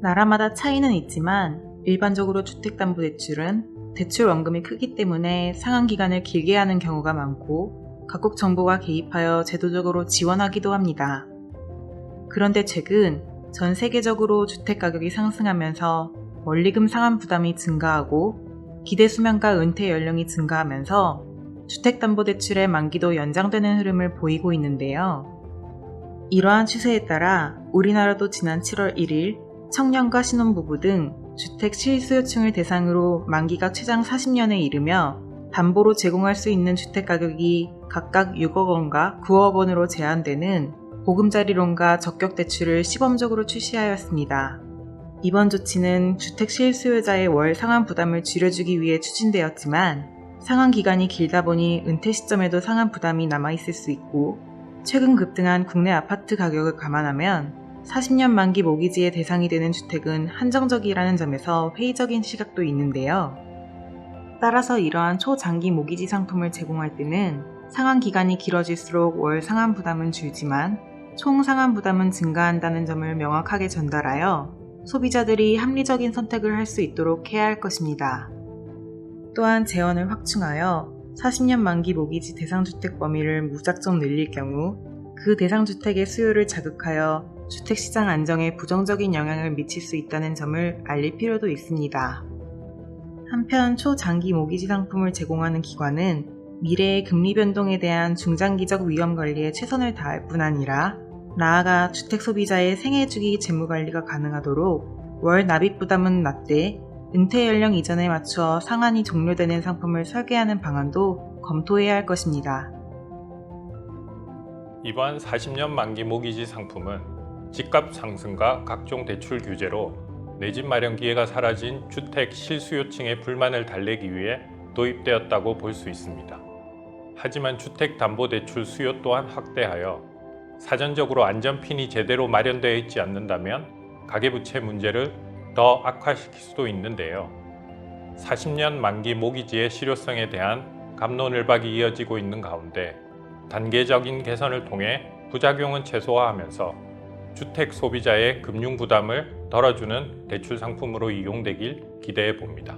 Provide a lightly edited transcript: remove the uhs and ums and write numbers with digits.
나라마다 차이는 있지만 일반적으로 주택담보대출은 대출 원금이 크기 때문에 상환 기간을 길게 하는 경우가 많고 각국 정부가 개입하여 제도적으로 지원하기도 합니다. 그런데 최근 전 세계적으로 주택 가격이 상승하면서 원리금 상환 부담이 증가하고 기대 수명과 은퇴 연령이 증가하면서 주택담보대출의 만기도 연장되는 흐름을 보이고 있는데요. 이러한 추세에 따라 우리나라도 지난 7월 1일 청년과 신혼부부 등 주택 실수요층을 대상으로 만기가 최장 40년에 이르며 담보로 제공할 수 있는 주택 가격이 각각 6억 원과 9억 원으로 제한되는 보금자리론과 적격대출을 시범적으로 출시하였습니다. 이번 조치는 주택 실수요자의 월 상환 부담을 줄여주기 위해 추진되었지만 상환 기간이 길다 보니 은퇴 시점에도 상환 부담이 남아있을 수 있고 최근 급등한 국내 아파트 가격을 감안하면 40년 만기 모기지의 대상이 되는 주택은 한정적이라는 점에서 회의적인 시각도 있는데요. 따라서 이러한 초장기 모기지 상품을 제공할 때는 상환 기간이 길어질수록 월 상환 부담은 줄지만 총 상환 부담은 증가한다는 점을 명확하게 전달하여 소비자들이 합리적인 선택을 할 수 있도록 해야 할 것입니다. 또한 재원을 확충하여 40년 만기 모기지 대상주택 범위를 무작정 늘릴 경우 그 대상주택의 수요를 자극하여 주택시장 안정에 부정적인 영향을 미칠 수 있다는 점을 알릴 필요도 있습니다. 한편 초장기 모기지 상품을 제공하는 기관은 미래의 금리 변동에 대한 중장기적 위험 관리에 최선을 다할 뿐 아니라 나아가 주택 소비자의 생애주기 재무관리가 가능하도록 월 납입 부담은 낮되 은퇴 연령 이전에 맞추어 상환이 종료되는 상품을 설계하는 방안도 검토해야 할 것입니다. 이번 40년 만기 모기지 상품은 집값 상승과 각종 대출 규제로 내 집 마련 기회가 사라진 주택 실수요층의 불만을 달래기 위해 도입되었다고 볼 수 있습니다. 하지만 주택담보대출 수요 또한 확대하여 사전적으로 안전핀이 제대로 마련되어 있지 않는다면 가계부채 문제를 더 악화시킬 수도 있는데요. 40년 만기 모기지의 실효성에 대한 갑론을박이 이어지고 있는 가운데 단계적인 개선을 통해 부작용은 최소화하면서 주택 소비자의 금융 부담을 덜어주는 대출 상품으로 이용되길 기대해 봅니다.